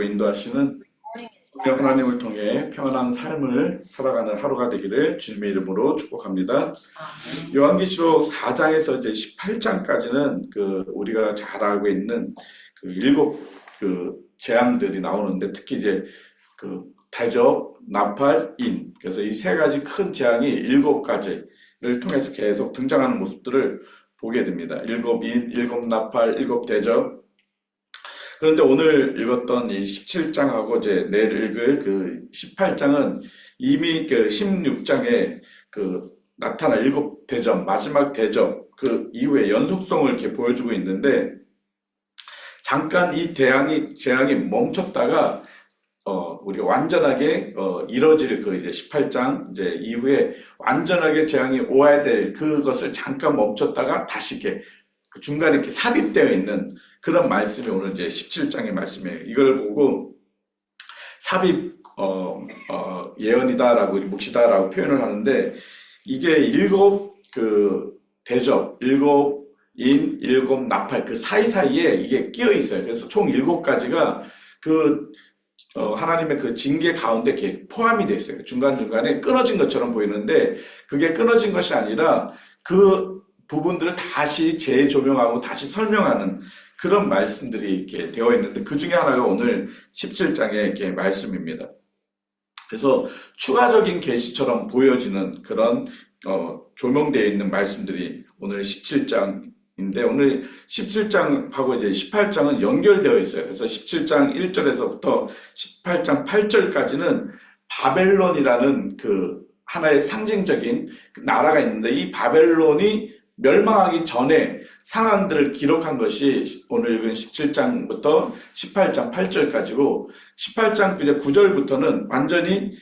인도하시는 성령 하나님을 통해 평안한 삶을 살아가는 하루가 되기를 주님의 이름으로 축복합니다. 요한계시록 4장에서 이제 18장까지는 우리가 잘 알고 있는 일곱 재앙들이 나오는데, 특히 이제 대접, 나팔, 인, 그래서 이 세 가지 큰 재앙이 일곱 가지를 통해서 계속 등장하는 모습들을 보게 됩니다. 일곱 인, 일곱 나팔, 일곱 대접. 그런데 오늘 읽었던 이 17장하고 이제 내일 읽을 18장은 이미 16장에 나타난 일곱 대접, 마지막 대접, 그 이후에 연속성을 이렇게 보여주고 있는데, 잠깐 이 재앙이 멈췄다가 우리가 완전하게 이뤄질 이제 18장 이제 이후에 완전하게 재앙이 오야 될 그것을 잠깐 멈췄다가 다시 이렇게 중간에 이렇게 삽입되어 있는 그런 말씀이 오늘 이제 17장의 말씀이에요. 이걸 보고 삽입 예언이다라고 묵시다라고 표현을 하는데, 이게 일곱 대접, 일곱 인, 일곱 나팔 그 사이사이에 이게 끼어 있어요. 그래서 총 일곱 가지가 하나님의 징계 가운데 이렇게 포함이 되어 있어요. 중간중간에 끊어진 것처럼 보이는데, 그게 끊어진 것이 아니라 그 부분들을 다시 재조명하고 다시 설명하는 그런 말씀들이 이렇게 되어 있는데, 그 중에 하나가 오늘 17장의 이렇게 말씀입니다. 그래서 추가적인 계시처럼 보여지는 그런 조명되어 있는 말씀들이 오늘 17장인데, 오늘 17장하고 이제 18장은 연결되어 있어요. 그래서 17장 1절에서부터 18장 8절까지는 바벨론이라는 하나의 상징적인 나라가 있는데, 이 바벨론이 멸망하기 전에 상황들을 기록한 것이 오늘 읽은 17장부터 18장 8절까지고, 18장 9절부터는 완전히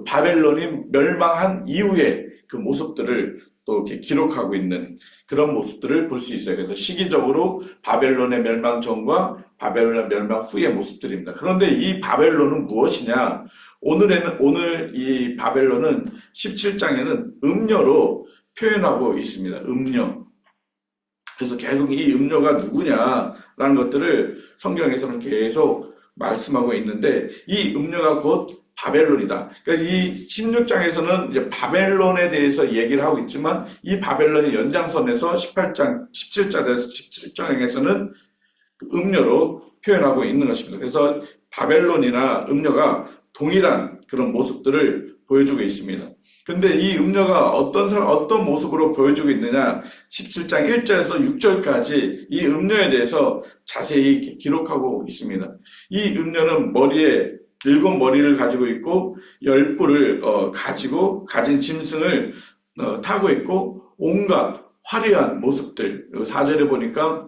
바벨론이 멸망한 이후에 그 모습들을 또 이렇게 기록하고 있는 그런 모습들을 볼 수 있어요. 그래서 시기적으로 바벨론의 멸망 전과 바벨론의 멸망 후의 모습들입니다. 그런데 이 바벨론은 무엇이냐? 오늘 이 바벨론은 17장에는 음녀로 표현하고 있습니다. 음녀. 그래서 계속 이 음녀가 누구냐라는 것들을 성경에서는 계속 말씀하고 있는데, 이 음녀가 곧 바벨론이다. 그러니까 이 16장에서는 이제 바벨론에 대해서 얘기를 하고 있지만, 이 바벨론의 연장선에서 17장에서 17장에서는 음녀로 표현하고 있는 것입니다. 그래서 바벨론이나 음녀가 동일한 그런 모습들을 보여주고 있습니다. 근데 이 음녀가 어떤 모습으로 보여주고 있느냐? 17장 1절에서 6절까지 이 음녀에 대해서 자세히 기록하고 있습니다. 이 음녀는 머리에 일곱 머리를 가지고 있고, 열 뿔을 가진 짐승을 타고 있고, 온갖 화려한 모습들. 4절에 보니까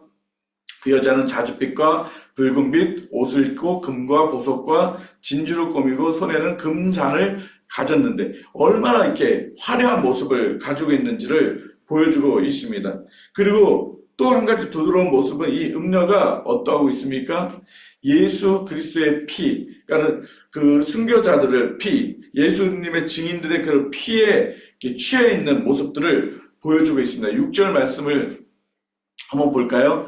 그 여자는 자줏빛과 붉은빛 옷을 입고 금과 보석과 진주를 꾸미고 손에는 금잔을 가졌는데, 얼마나 이렇게 화려한 모습을 가지고 있는지를 보여주고 있습니다. 그리고 또 한 가지 두드러운 모습은 이 음녀가 어떠하고 있습니까? 예수 그리스도의 피, 그러니까 그 순교자들의 피, 예수님의 증인들의 그 피에 취해 있는 모습들을 보여주고 있습니다. 6절 말씀을 한번 볼까요?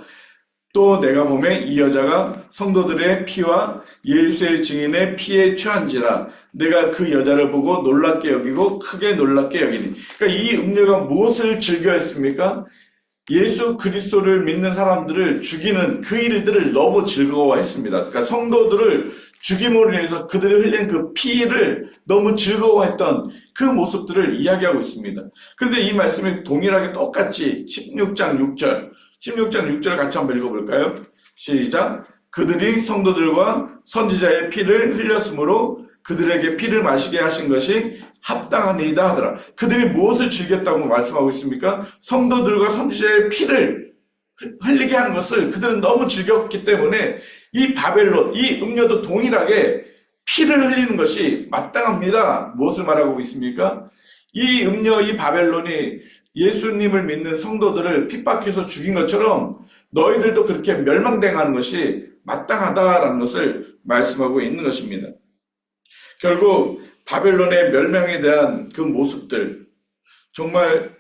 또 내가 보매 이 여자가 성도들의 피와 예수의 증인의 피에 취한지라 내가 그 여자를 보고 놀랍게 여기고 크게 놀랍게 여기니. 그러니까 이 음녀가 무엇을 즐겨했습니까? 예수 그리스도를 믿는 사람들을 죽이는 그 일들을 너무 즐거워했습니다. 그러니까 성도들을 죽임으로 인해서 그들이 흘린 그 피를 너무 즐거워했던 그 모습들을 이야기하고 있습니다. 그런데 이 말씀이 동일하게 똑같이 16장 6절 같이 한번 읽어볼까요? 시작. 그들이 성도들과 선지자의 피를 흘렸으므로 그들에게 피를 마시게 하신 것이 합당하니이다 하더라. 그들이 무엇을 즐겼다고 말씀하고 있습니까? 성도들과 선지자의 피를 흘리게 하는 것을 그들은 너무 즐겼기 때문에 이 바벨론, 이 음녀도 동일하게 피를 흘리는 것이 마땅합니다. 무엇을 말하고 있습니까? 이 음녀, 이 바벨론이 예수님을 믿는 성도들을 핍박해서 죽인 것처럼 너희들도 그렇게 멸망당하는 것이 마땅하다라는 것을 말씀하고 있는 것입니다. 결국 바벨론의 멸망에 대한 그 모습들, 정말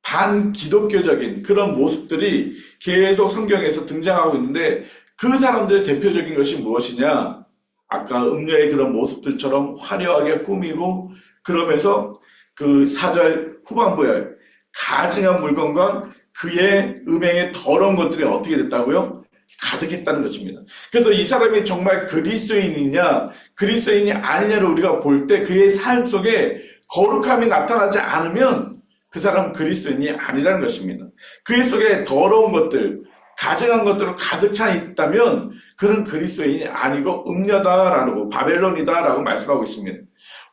반기독교적인 그런 모습들이 계속 성경에서 등장하고 있는데, 그 사람들의 대표적인 것이 무엇이냐? 아까 음녀의 그런 모습들처럼 화려하게 꾸미고 그러면서 그 4절 후반부에 가증한 물건과 그의 음행의 더러운 것들이 어떻게 됐다고요? 가득했다는 것입니다. 그래서 이 사람이 정말 그리스도인이냐 그리스도인이 아니냐를 우리가 볼 때 그의 삶 속에 거룩함이 나타나지 않으면 그 사람은 그리스도인이 아니라는 것입니다. 그의 속에 더러운 것들, 가증한 것들로 가득 차 있다면 그는 그리스도인이 아니고 음녀다라고 바벨론이다라고 말씀하고 있습니다.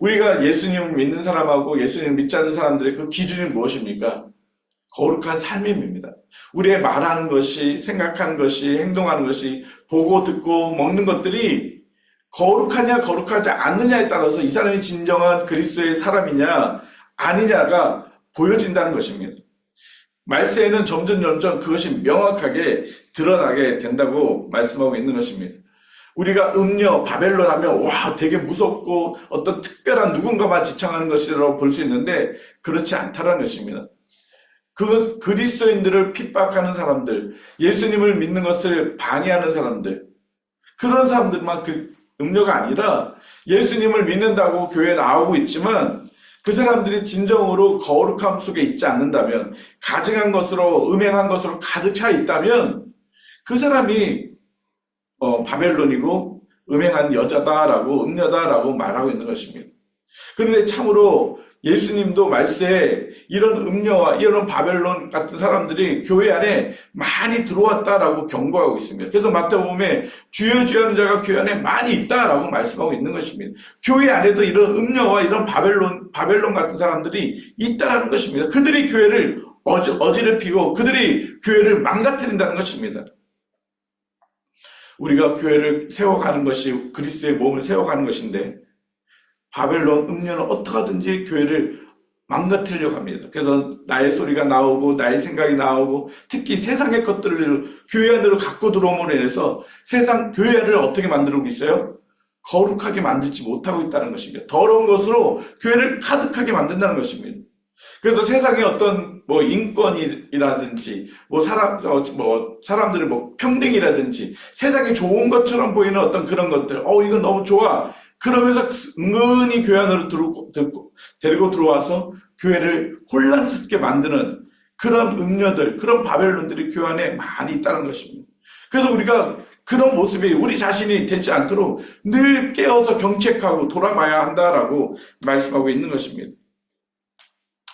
우리가 예수님을 믿는 사람하고 예수님을 믿지 않는 사람들의 그 기준이 무엇입니까? 거룩한 삶입니다. 우리의 말하는 것이, 생각하는 것이, 행동하는 것이, 보고 듣고 먹는 것들이 거룩하냐 거룩하지 않느냐에 따라서 이 사람이 진정한 그리스도의 사람이냐 아니냐가 보여진다는 것입니다. 말세에는 점점 그것이 명확하게 드러나게 된다고 말씀하고 있는 것입니다. 우리가 음녀, 바벨론 하면 와 되게 무섭고 어떤 특별한 누군가만 지칭하는 것이라고 볼 수 있는데 그렇지 않다는 것입니다. 그 그리스도인들을 핍박하는 사람들, 예수님을 믿는 것을 방해하는 사람들, 그런 사람들만 그 음녀가 아니라 예수님을 믿는다고 교회에 나오고 있지만 그 사람들이 진정으로 거룩함 속에 있지 않는다면, 가증한 것으로 음행한 것으로 가득 차 있다면 그 사람이 바벨론이고 음행한 여자다라고 음녀다라고 말하고 있는 것입니다. 그런데 참으로 예수님도 말세에 이런 음녀와 이런 바벨론 같은 사람들이 교회 안에 많이 들어왔다라고 경고하고 있습니다. 그래서 마태복음에 주여 주여 하는 자가 교회 안에 많이 있다라고 말씀하고 있는 것입니다. 교회 안에도 이런 음녀와 이런 바벨론 같은 사람들이 있다라는 것입니다. 그들이 교회를 어지럽히고 그들이 교회를 망가뜨린다는 것입니다. 우리가 교회를 세워가는 것이 그리스도의 몸을 세워가는 것인데 바벨론 음녀는 어떻게 하든지 교회를 망가뜨리려고 합니다. 그래서 나의 소리가 나오고 나의 생각이 나오고 특히 세상의 것들을 교회 안으로 갖고 들어옴으로 인해서 세상 교회를 어떻게 만들고 있어요? 거룩하게 만들지 못하고 있다는 것입니다. 더러운 것으로 교회를 가득하게 만든다는 것입니다. 그래서 세상의 어떤 인권이라든지 사람들의 평등이라든지 세상이 좋은 것처럼 보이는 어떤 그런 것들, 이건 너무 좋아. 그러면서 은근히 교회 안으로 데리고 들어와서 교회를 혼란스럽게 만드는 그런 음녀들, 그런 바벨론들이 교회 안에 많이 있다는 것입니다. 그래서 우리가 그런 모습이 우리 자신이 되지 않도록 늘 깨어서 경책하고 돌아봐야 한다라고 말씀하고 있는 것입니다.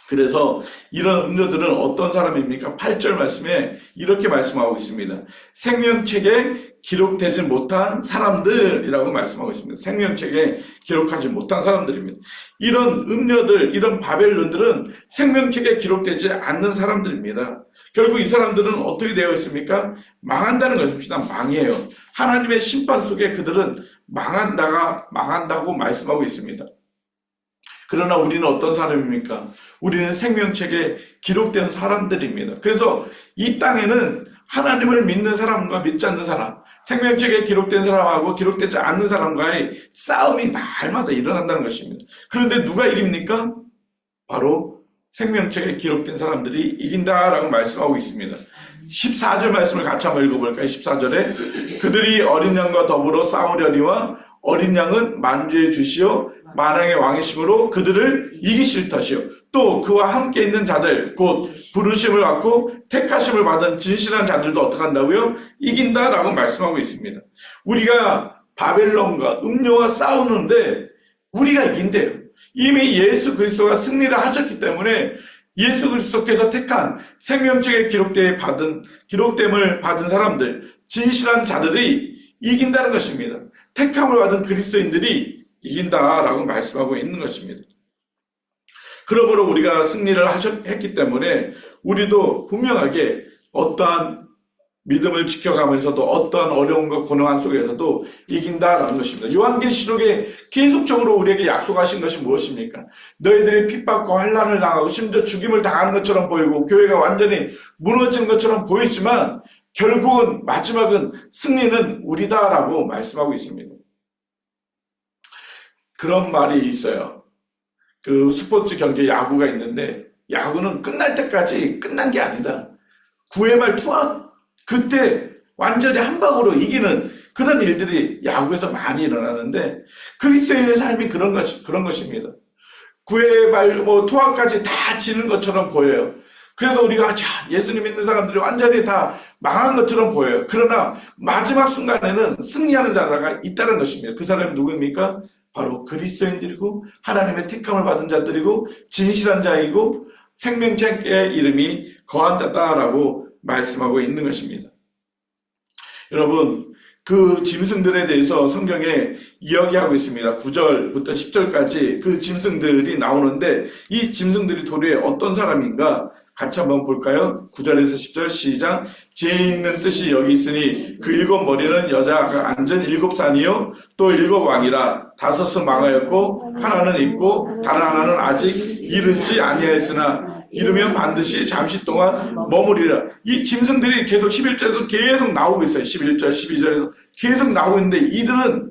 그래서 이런 음녀들은 어떤 사람입니까? 8절 말씀에 이렇게 말씀하고 있습니다. 생명책에 기록되지 못한 사람들이라고 말씀하고 있습니다. 생명책에 기록하지 못한 사람들입니다. 이런 음녀들, 이런 바벨론들은 생명책에 기록되지 않는 사람들입니다. 결국 이 사람들은 어떻게 되어 있습니까? 망한다는 것입니다. 망해요. 하나님의 심판 속에 그들은 망한다고 말씀하고 있습니다. 그러나 우리는 어떤 사람입니까? 우리는 생명책에 기록된 사람들입니다. 그래서 이 땅에는 하나님을 믿는 사람과 믿지 않는 사람, 생명책에 기록된 사람하고 기록되지 않는 사람과의 싸움이 날마다 일어난다는 것입니다. 그런데 누가 이깁니까? 바로 생명책에 기록된 사람들이 이긴다라고 말씀하고 있습니다. 14절 말씀을 같이 한번 읽어볼까요? 14절에 그들이 어린 양과 더불어 싸우려니와 어린 양은 만주의 주시오 만왕의 왕이심으로 그들을 이기실 터시오. 또 그와 함께 있는 자들 곧 부르심을 받고 택하심을 받은 진실한 자들도 어떻게 한다고요? 이긴다라고 말씀하고 있습니다. 우리가 바벨론과 음료와 싸우는데 우리가 이긴대요. 이미 예수 그리스도가 승리를 하셨기 때문에 예수 그리스도께서 택한 생명책에 기록됨을 받은 사람들, 진실한 자들이 이긴다는 것입니다. 택함을 받은 그리스도인들이 이긴다라고 말씀하고 있는 것입니다. 그러므로 우리가 승리를 했기 때문에 우리도 분명하게 어떠한 믿음을 지켜가면서도 어떠한 어려움과 고난한 속에서도 이긴다라는 것입니다. 요한계시록에 계속적으로 우리에게 약속하신 것이 무엇입니까? 너희들이 핍박과 환난을 당하고 심지어 죽임을 당하는 것처럼 보이고 교회가 완전히 무너지는 것처럼 보이지만 결국은 마지막은 승리는 우리다라고 말씀하고 있습니다. 그런 말이 있어요. 그 스포츠 경기 야구가 있는데 야구는 끝날 때까지 끝난 게 아니다. 9회 말 투아웃 그때 완전히 한 방으로 이기는 그런 일들이 야구에서 많이 일어나는데 그리스도인의 삶이 그런 것입니다. 구회발 투하까지 다 지는 것처럼 보여요. 그래서 우리가 예수님 믿는 사람들이 완전히 다 망한 것처럼 보여요. 그러나 마지막 순간에는 승리하는 자가 있다는 것입니다. 그 사람이 누구입니까? 바로 그리스도인들이고 하나님의 택함을 받은 자들이고 진실한 자이고 생명책의 이름이 거한 자다라고 말씀하고 있는 것입니다. 여러분, 그 짐승들에 대해서 성경에 이야기하고 있습니다. 9절부터 10절까지 그 짐승들이 나오는데 이 짐승들이 도대체 어떤 사람인가 같이 한번 볼까요? 9절에서 10절 시작. 지혜 있는 뜻이 여기 있으니 그 7머리는 여자가 앉은 7산이요 또 7왕이라 5은 망하였고 하나는 있고 다른 하나는 아직 이르지 아니하였으나 이르면 반드시 잠시 동안 머무리라. 이 짐승들이 계속 11절에도 계속 나오고 있어요. 11절, 12절에서 계속 나오고 있는데 이들은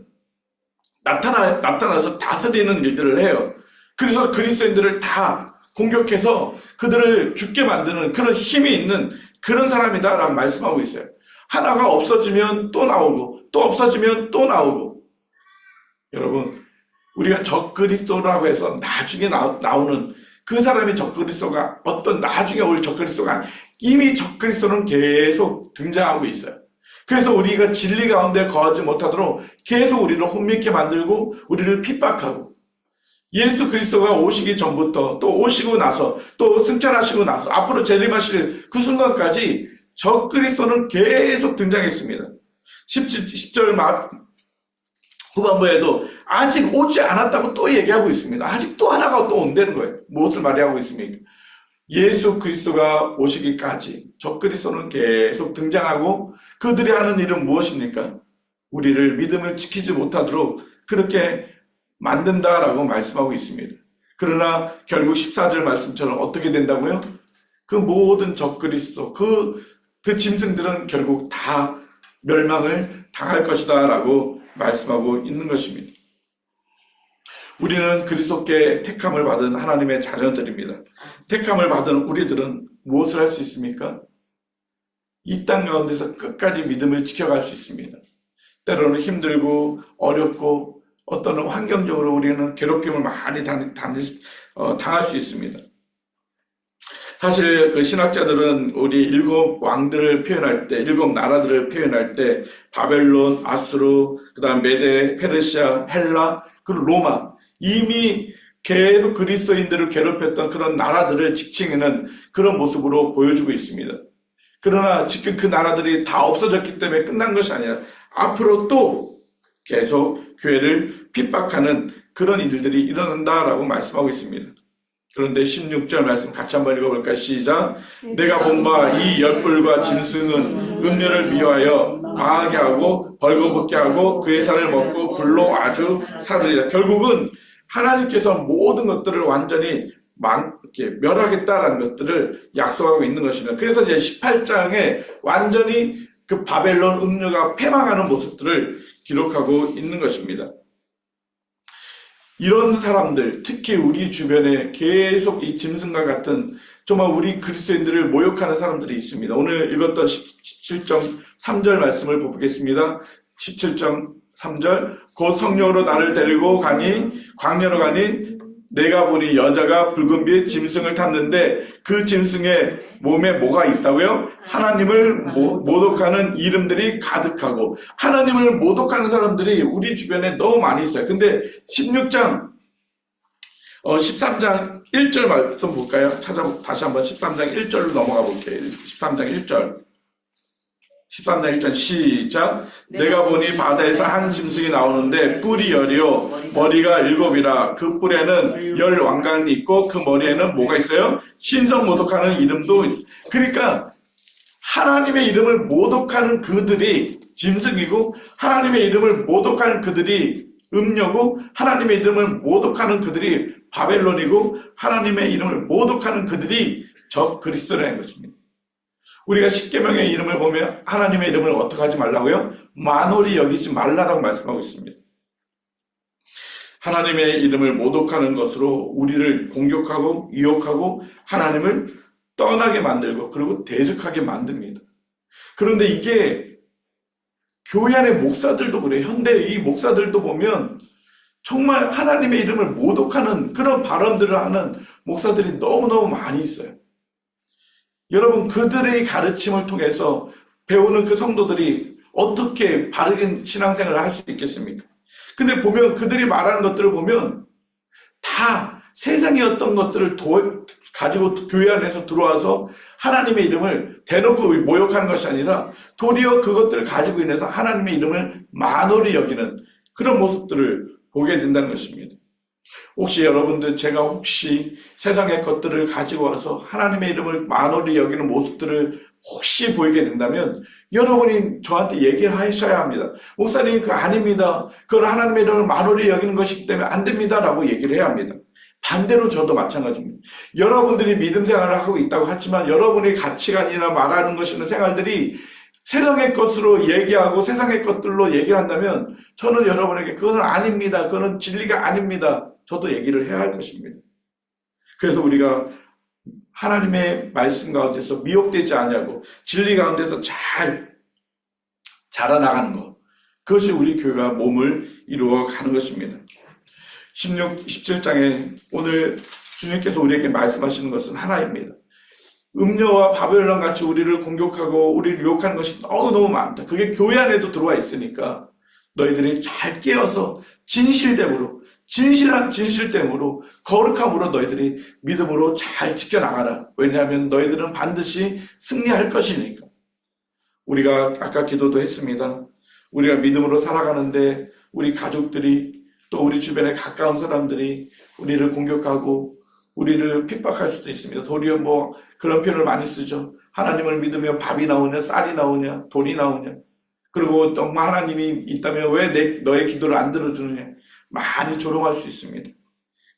나타나서 다스리는 일들을 해요. 그래서 그리스도인들을 다 공격해서 그들을 죽게 만드는 그런 힘이 있는 그런 사람이다라고 말씀하고 있어요. 하나가 없어지면 또 나오고 또 없어지면 또 나오고. 여러분, 우리가 적그리스도라고 해서 나중에 나오는 그 사람이 적그리스도가 어떤 나중에 올 적그리스도가 아니에요. 이미 적그리스도는 계속 등장하고 있어요. 그래서 우리가 진리 가운데 거하지 못하도록 계속 우리를 혼미케 만들고 우리를 핍박하고 예수 그리스도가 오시기 전부터 또 오시고 나서 또 승천하시고 나서 앞으로 재림하실 그 순간까지 적그리스도는 계속 등장했습니다. 10절 후반부에도 아직 오지 않았다고 또 얘기하고 있습니다. 아직 또 하나가 또 온다는 거예요. 무엇을 말하고 있습니까? 예수 그리스도가 오시기까지 적그리스도는 계속 등장하고 그들이 하는 일은 무엇입니까? 우리를 믿음을 지키지 못하도록 그렇게 만든다라고 말씀하고 있습니다. 그러나 결국 14절 말씀처럼 어떻게 된다고요? 그 모든 적그리스도 그 짐승들은 결국 다 멸망을 당할 것이다 라고 말씀하고 있는 것입니다. 우리는 그리스도께 택함을 받은 하나님의 자녀들입니다. 택함을 받은 우리들은 무엇을 할 수 있습니까? 이 땅 가운데서 끝까지 믿음을 지켜갈 수 있습니다. 때로는 힘들고 어렵고 어떤 환경적으로 우리는 괴롭힘을 많이 당할 수 있습니다. 사실 그 신학자들은 우리 7왕들을 표현할 때, 7나라들을 표현할 때 바벨론, 아수르, 그 다음 메데, 페르시아, 헬라, 그리고 로마 이미 계속 그리스도인들을 괴롭혔던 그런 나라들을 지칭하는 그런 모습으로 보여주고 있습니다. 그러나 지금 그 나라들이 다 없어졌기 때문에 끝난 것이 아니라 앞으로 또 계속 교회를 핍박하는 그런 일들이 일어난다라고 말씀하고 있습니다. 그런데 16절 말씀 같이 한번 읽어볼까요? 시작. 내가 본 바 이 열불과 짐승은 음료를 미워하여 망하게 하고 벌거벗게 하고 그의 살을 먹고 불로 아주 사르리라. 결국은 하나님께서 모든 것들을 완전히 이렇게 멸하겠다라는 것들을 약속하고 있는 것입니다. 그래서 이제 18장에 완전히 그 바벨론 음료가 패망하는 모습들을 기록하고 있는 것입니다. 이런 사람들, 특히 우리 주변에 계속 이 짐승과 같은 정말 우리 그리스도인들을 모욕하는 사람들이 있습니다. 오늘 읽었던 17.3절 말씀을 보겠습니다. 17.3절 곧 성령으로 나를 데리고 가니 광야로 가니 내가 보니 여자가 붉은빛 짐승을 탔는데 그 짐승의 몸에 뭐가 있다고요? 하나님을 모독하는 이름들이 가득하고 하나님을 모독하는 사람들이 우리 주변에 너무 많이 있어요. 근데 13장 1절 말씀 볼까요? 다시 한번 13장 1절로 넘어가 볼게요. 13장 1절 시작. 내가 보니 바다에서 한 짐승이 나오는데 뿔이 10이요 머리가 7이라 그 뿔에는 10 왕관이 있고 그 머리에는 뭐가 있어요? 신성 모독하는 이름도. 그러니까 하나님의 이름을 모독하는 그들이 짐승이고 하나님의 이름을 모독하는 그들이 음녀고 하나님의 이름을 모독하는 그들이 바벨론이고 하나님의 이름을 모독하는 그들이 적그리스도라는 것입니다. 우리가 십계명의 이름을 보면 하나님의 이름을 어떻게 하지 말라고요? 만홀히 여기지 말라라고 말씀하고 있습니다. 하나님의 이름을 모독하는 것으로 우리를 공격하고 유혹하고 하나님을 떠나게 만들고 그리고 대적하게 만듭니다. 그런데 이게 교회 안의 목사들도 그래요. 현대 이 목사들도 보면 정말 하나님의 이름을 모독하는 그런 발언들을 하는 목사들이 너무너무 많이 있어요. 여러분, 그들의 가르침을 통해서 배우는 그 성도들이 어떻게 바른 신앙생활을 할 수 있겠습니까? 근데 보면 그들이 말하는 것들을 보면 다 세상의 어떤 것들을 가지고 교회 안에서 들어와서 하나님의 이름을 대놓고 모욕하는 것이 아니라 도리어 그것들을 가지고 인해서 하나님의 이름을 만홀히 여기는 그런 모습들을 보게 된다는 것입니다. 혹시 여러분들, 제가 혹시 세상의 것들을 가지고 와서 하나님의 이름을 만홀히 여기는 모습들을 혹시 보이게 된다면 여러분이 저한테 얘기를 하셔야 합니다. 목사님, 그거 아닙니다. 그건 하나님의 이름을 만홀히 여기는 것이기 때문에 안 됩니다 라고 얘기를 해야 합니다. 반대로 저도 마찬가지입니다. 여러분들이 믿음 생활을 하고 있다고 하지만 여러분의 가치관이나 말하는 것이나 생활들이 세상의 것으로 얘기하고 세상의 것들로 얘기를 한다면 저는 여러분에게 그것은 아닙니다. 그것은 진리가 아닙니다. 저도 얘기를 해야 할 것입니다. 그래서 우리가 하나님의 말씀 가운데서 미혹되지 않냐고 진리 가운데서 잘 자라나가는 것, 그것이 우리 교회가 몸을 이루어가는 것입니다. 16, 17장에 오늘 주님께서 우리에게 말씀하시는 것은 하나입니다. 음녀와 바벨론 같이 우리를 공격하고 우리를 유혹하는 것이 너무너무 많다. 그게 교회 안에도 들어와 있으니까 너희들이 잘 깨어서 진실한 진실됨으로 거룩함으로 너희들이 믿음으로 잘 지켜나가라. 왜냐하면 너희들은 반드시 승리할 것이니까. 우리가 아까 기도도 했습니다. 우리가 믿음으로 살아가는데 우리 가족들이 또 우리 주변에 가까운 사람들이 우리를 공격하고 우리를 핍박할 수도 있습니다. 도리어 그런 표현을 많이 쓰죠. 하나님을 믿으면 밥이 나오냐, 쌀이 나오냐, 돈이 나오냐. 그리고 또 하나님이 있다면 왜 너의 기도를 안 들어주느냐. 많이 조롱할 수 있습니다.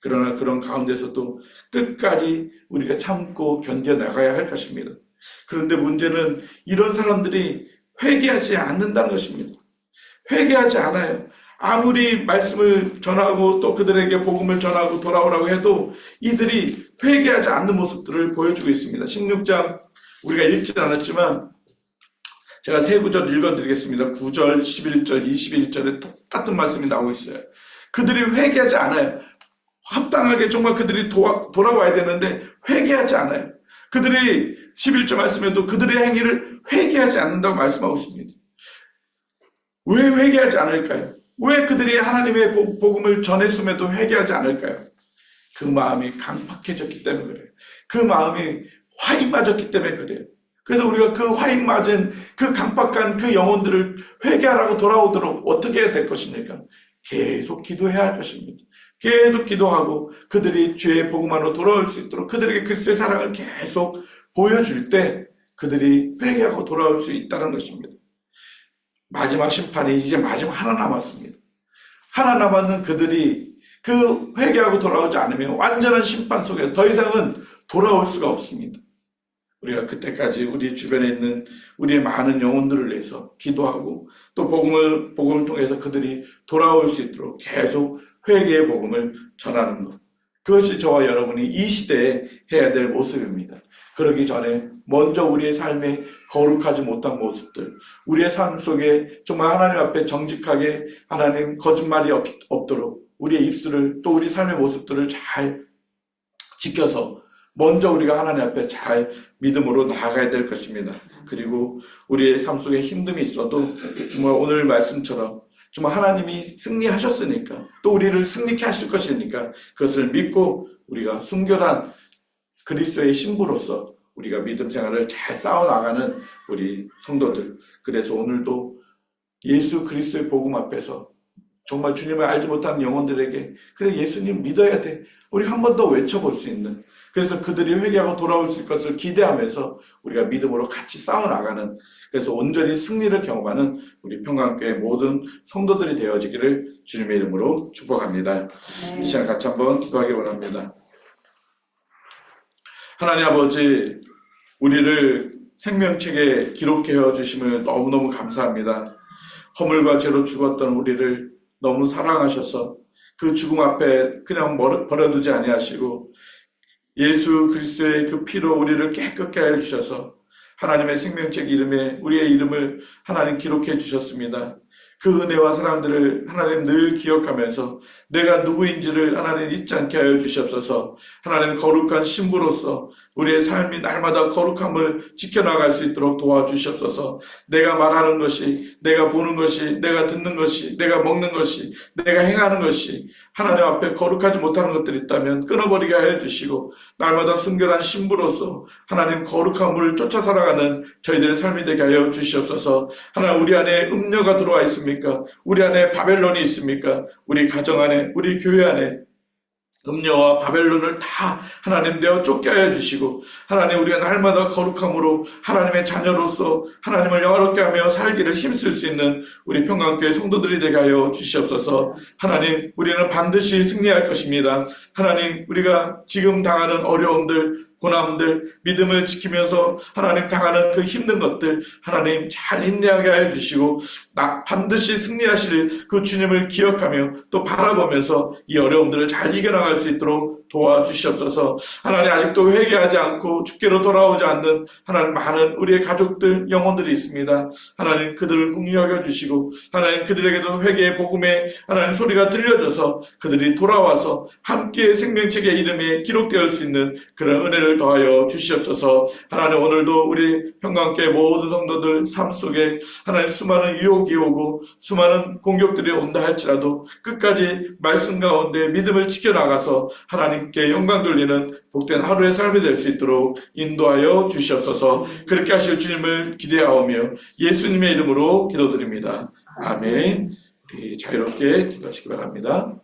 그러나 그런 가운데서도 끝까지 우리가 참고 견뎌나가야 할 것입니다. 그런데 문제는 이런 사람들이 회개하지 않는다는 것입니다. 회개하지 않아요. 아무리 말씀을 전하고 또 그들에게 복음을 전하고 돌아오라고 해도 이들이 회개하지 않는 모습들을 보여주고 있습니다. 16장 우리가 읽지 않았지만 제가 세 구절 읽어드리겠습니다. 9절, 11절, 21절에 똑같은 말씀이 나오고 있어요. 그들이 회개하지 않아요. 합당하게 정말 그들이 돌아와야 되는데 회개하지 않아요. 그들이 11절 말씀에도 그들의 행위를 회개하지 않는다고 말씀하고 있습니다. 왜 회개하지 않을까요? 왜 그들이 하나님의 복음을 전했음에도 회개하지 않을까요? 그 마음이 강팍해졌기 때문에 그래요. 그 마음이 화인 맞았기 때문에 그래요. 그래서 우리가 그 화인 맞은 그 강팍한 그 영혼들을 회개하라고 돌아오도록 어떻게 해야 될 것입니까? 계속 기도해야 할 것입니다. 계속 기도하고 그들이 주의 복음 안으로 돌아올 수 있도록 그들에게 그리스도의 사랑을 계속 보여줄 때 그들이 회개하고 돌아올 수 있다는 것입니다. 마지막 심판이 이제 마지막 하나 남았습니다. 하나 남았는 그들이 그 회개하고 돌아오지 않으면 완전한 심판 속에 더 이상은 돌아올 수가 없습니다. 우리가 그때까지 우리 주변에 있는 우리의 많은 영혼들을 위해서 기도하고 또 복음을 통해서 그들이 돌아올 수 있도록 계속 회개의 복음을 전하는 것. 그것이 저와 여러분이 이 시대에 해야 될 모습입니다. 그러기 전에 먼저 우리의 삶에 거룩하지 못한 모습들, 우리의 삶 속에 정말 하나님 앞에 정직하게 하나님 거짓말이 없도록 우리의 입술을 또 우리 삶의 모습들을 잘 지켜서 먼저 우리가 하나님 앞에 잘 믿음으로 나아가야 될 것입니다. 그리고 우리의 삶 속에 힘듦이 있어도 정말 오늘 말씀처럼 정말 하나님이 승리하셨으니까 또 우리를 승리케 하실 것이니까 그것을 믿고 우리가 순결한 그리스도의 신부로서 우리가 믿음 생활을 잘 쌓아나가는 우리 성도들. 그래서 오늘도 예수 그리스도의 복음 앞에서 정말 주님을 알지 못하는 영혼들에게 그래 예수님 믿어야 돼. 우리 한 번 더 외쳐볼 수 있는 그래서 그들이 회개하고 돌아올 수 있을 것을 기대하면서 우리가 믿음으로 같이 싸워나가는 그래서 온전히 승리를 경험하는 우리 평강교회 모든 성도들이 되어지기를 주님의 이름으로 축복합니다. 이 시간 같이 한번 기도하기 원합니다. 하나님 아버지, 우리를 생명책에 기록해 주심을 너무너무 감사합니다. 허물과 죄로 죽었던 우리를 너무 사랑하셔서 그 죽음 앞에 그냥 버려두지 아니하시고 예수 그리스도의 그 피로 우리를 깨끗게 하여 주셔서 하나님의 생명책 이름에 우리의 이름을 하나님 기록해 주셨습니다. 그 은혜와 사랑들을 하나님 늘 기억하면서 내가 누구인지를 하나님 잊지 않게 하여 주시옵소서. 하나님 거룩한 신부로서 우리의 삶이 날마다 거룩함을 지켜나갈 수 있도록 도와주시옵소서. 내가 말하는 것이, 내가 보는 것이, 내가 듣는 것이, 내가 먹는 것이, 내가 행하는 것이 하나님 앞에 거룩하지 못하는 것들이 있다면 끊어버리게 하여 주시고 날마다 순결한 신부로서 하나님 거룩함을 쫓아 살아가는 저희들의 삶이 되게 하여 주시옵소서. 하나님 우리 안에 음녀가 들어와 있습니까? 우리 안에 바벨론이 있습니까? 우리 가정 안에, 우리 교회 안에 음녀와 바벨론을 다 하나님 내어 쫓게 하여 주시고 하나님 우리가 날마다 거룩함으로 하나님의 자녀로서 하나님을 영화롭게 하며 살기를 힘쓸 수 있는 우리 평강교회 성도들이 되게 하여 주시옵소서. 하나님 우리는 반드시 승리할 것입니다. 하나님 우리가 지금 당하는 어려움들 고난들 믿음을 지키면서 하나님 당하는 그 힘든 것들 하나님 잘 인내하게 하여 주시고 반드시 승리하실 그 주님을 기억하며 또 바라보면서 이 어려움들을 잘 이겨나갈 수 있도록 도와주시옵소서. 하나님 아직도 회개하지 않고 주께로 돌아오지 않는 하나님 많은 우리의 가족들 영혼들이 있습니다. 하나님 그들을 긍휼히 여겨주시고 하나님 그들에게도 회개의 복음의 하나님 소리가 들려져서 그들이 돌아와서 함께 생명책의 이름에 기록되어 수 있는 그런 은혜를 더하여 주시옵소서. 하나님 오늘도 우리 평강교회 모든 성도들 삶 속에 하나님 수많은 유혹이 오고 수많은 공격들이 온다 할지라도 끝까지 말씀 가운데 믿음을 지켜나가서 하나님께 영광 돌리는 복된 하루의 삶이 될 수 있도록 인도하여 주시옵소서. 그렇게 하실 주님을 기대하오며 예수님의 이름으로 기도드립니다. 아멘. 우리 자유롭게 기도하시기 바랍니다.